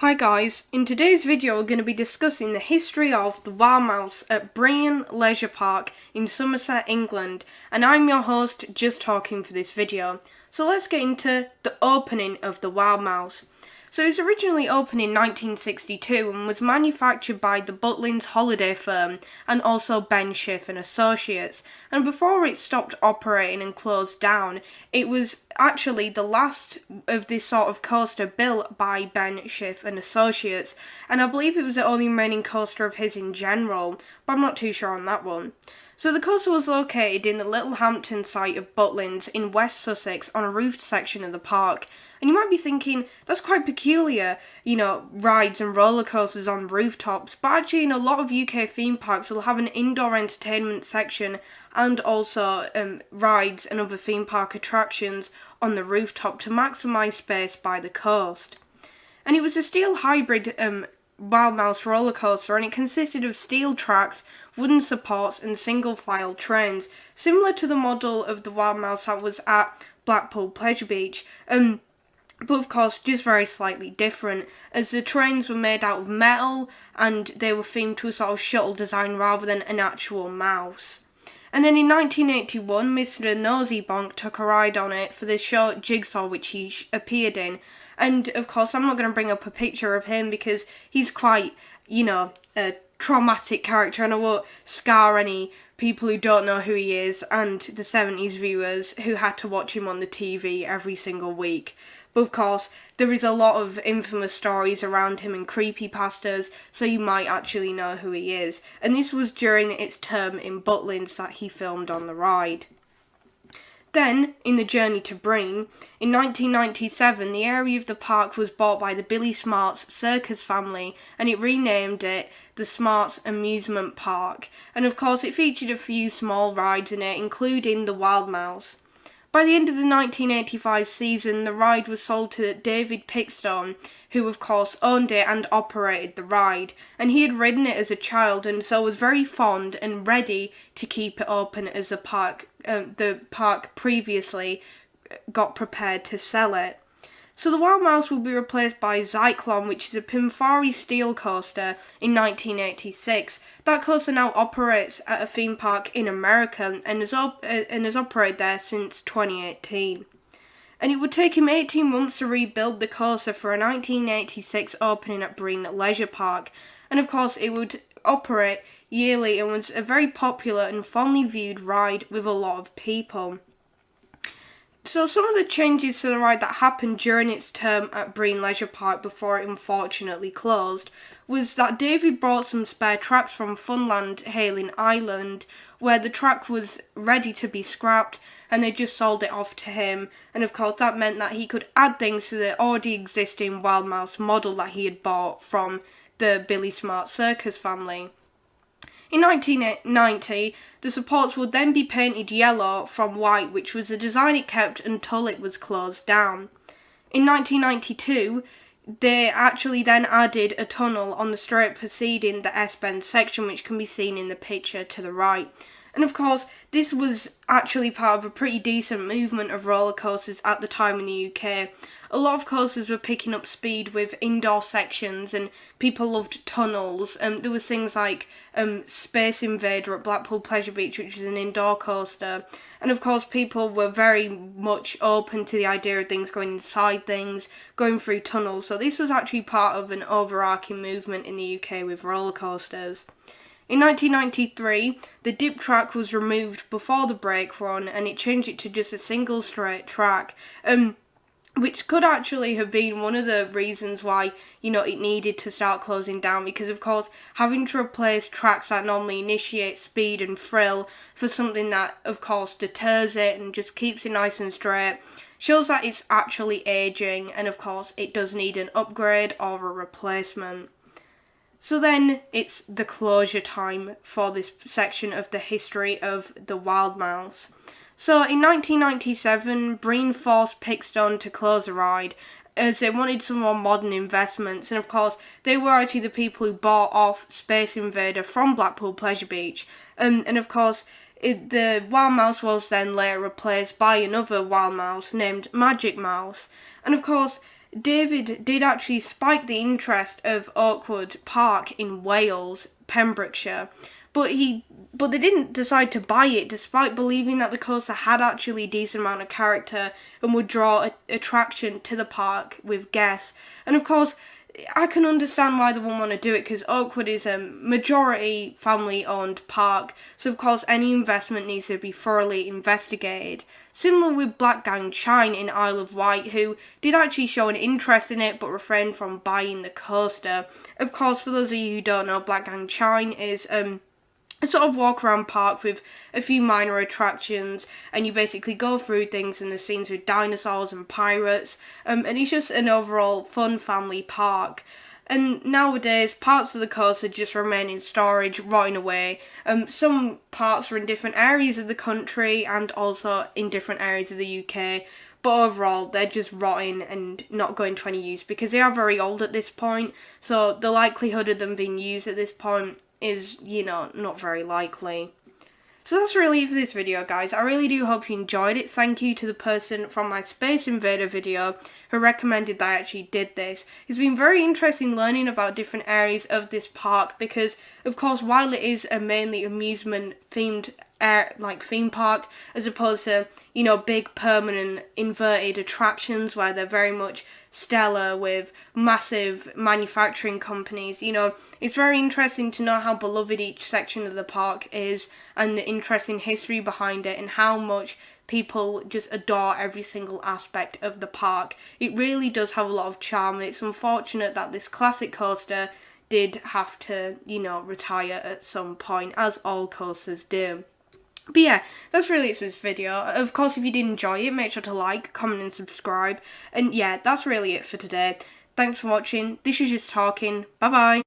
Hi guys, in today's video we're going to be discussing the history of the wild mouse at Brean Leisure Park in Somerset, England, and I'm your host just talking for this video. So let's get into the opening of the wild mouse. So it was originally opened in 1962 and was manufactured by the Butlins holiday firm and also Ben Schiff and Associates. And before it stopped operating and closed down, it was actually the last of this sort of coaster built by Ben Schiff and Associates. And I believe it was the only remaining coaster of his in general, but I'm not too sure on that one. So the coaster was located in the Littlehampton site of Butlins in West Sussex on a roofed section of the park. And you might be thinking, that's quite peculiar, rides and roller coasters on rooftops. But actually in a lot of UK theme parks will have an indoor entertainment section and also rides and other theme park attractions on the rooftop to maximise space by the coast. And it was a steel hybrid wild mouse roller coaster, and it consisted of steel tracks, wooden supports and single file trains, similar to the model of the wild mouse that was at Blackpool Pleasure Beach, but of course just very slightly different, as the trains were made out of metal and they were themed to a sort of shuttle design rather than an actual mouse. And then in 1981, Mr. Nosy Bonk took a ride on it for the show Jigsaw, which he appeared in. And of course, I'm not going to bring up a picture of him because he's quite, a traumatic character, and I won't scar any people who don't know who he is and the 70s viewers who had to watch him on the TV every single week. But of course, there is a lot of infamous stories around him and creepypastas, so you might actually know who he is. And this was during its term in Butlins that he filmed on the ride. Then, in the journey to Brean, in 1997, the area of the park was bought by the Billy Smarts circus family, and it renamed it the Smarts Amusement Park. And of course, it featured a few small rides in it, including the Wild Mouse. By the end of the 1985 season, the ride was sold to David Pickstone, who of course owned it and operated the ride, and he had ridden it as a child and so was very fond and ready to keep it open as the park previously got prepared to sell it. So the Wild Mouse will be replaced by Zyklon, which is a Pimfari steel coaster, in 1986. That coaster now operates at a theme park in America and has operated there since 2018. And it would take him 18 months to rebuild the coaster for a 1986 opening at Brean Leisure Park. And of course it would operate yearly and was a very popular and fondly viewed ride with a lot of people. So some of the changes to the ride that happened during its term at Brean Leisure Park before it unfortunately closed was that David brought some spare tracks from Funland Hailing Island, where the track was ready to be scrapped and they just sold it off to him, and of course that meant that he could add things to the already existing Wild Mouse model that he had bought from the Billy Smart Circus family. In 1990, the supports would then be painted yellow from white, which was the design it kept until it was closed down. In 1992, they actually then added a tunnel on the straight preceding the S-bend section, which can be seen in the picture to the right. And of course, this was actually part of a pretty decent movement of roller coasters at the time in the UK. A lot of coasters were picking up speed with indoor sections and people loved tunnels. There was things like Space Invader at Blackpool Pleasure Beach, which was an indoor coaster. And of course people were very much open to the idea of things going inside things, going through tunnels. So this was actually part of an overarching movement in the UK with roller coasters. In 1993, the dip track was removed before the brake run and it changed it to just a single straight track, which could actually have been one of the reasons why, it needed to start closing down, because of course having to replace tracks that normally initiate speed and thrill for something that of course deters it and just keeps it nice and straight shows that it's actually aging, and of course it does need an upgrade or a replacement. So then it's the closure time for this section of the history of the Wild Mouse. So in 1997, Brean forced Pickstone to close the ride as they wanted some more modern investments, and of course they were actually the people who bought off Space Invader from Blackpool Pleasure Beach, and of course the Wild Mouse was then later replaced by another Wild Mouse named Magic Mouse, and of course David did actually spike the interest of Oakwood Park in Wales, Pembrokeshire, but they didn't decide to buy it despite believing that the coaster had actually a decent amount of character and would draw attraction to the park with guests. And of course, I can understand why they wouldn't want to do it because Oakwood is a majority family-owned park, so of course any investment needs to be thoroughly investigated. Similar with Black Gang Chine in Isle of Wight, who did actually show an interest in it but refrained from buying the coaster. Of course, for those of you who don't know, Black Gang Chine is a sort of walk around park with a few minor attractions, and you basically go through things in the scenes with dinosaurs and pirates, and it's just an overall fun family park. And nowadays, parts of the coaster just remain in storage, rotting away. Some parts are in different areas of the country and also in different areas of the UK. But overall, they're just rotting and not going to any use because they are very old at this point. So the likelihood of them being used at this point is, not very likely. So that's really it for this video, guys. I really do hope you enjoyed it. Thank you to the person from my Space Invader video who recommended that I actually did this. It's been very interesting learning about different areas of this park because, of course, while it is a mainly amusement-themed theme park, as opposed to, big permanent inverted attractions where they're very much stellar with massive manufacturing companies. It's very interesting to know how beloved each section of the park is and the interesting history behind it and how much people just adore every single aspect of the park. It really does have a lot of charm, and it's unfortunate that this classic coaster did have to, retire at some point, as all coasters do. But yeah, that's really it for this video. Of course, if you did enjoy it, make sure to like, comment and subscribe. And yeah, that's really it for today. Thanks for watching. This is Just Talking. Bye bye.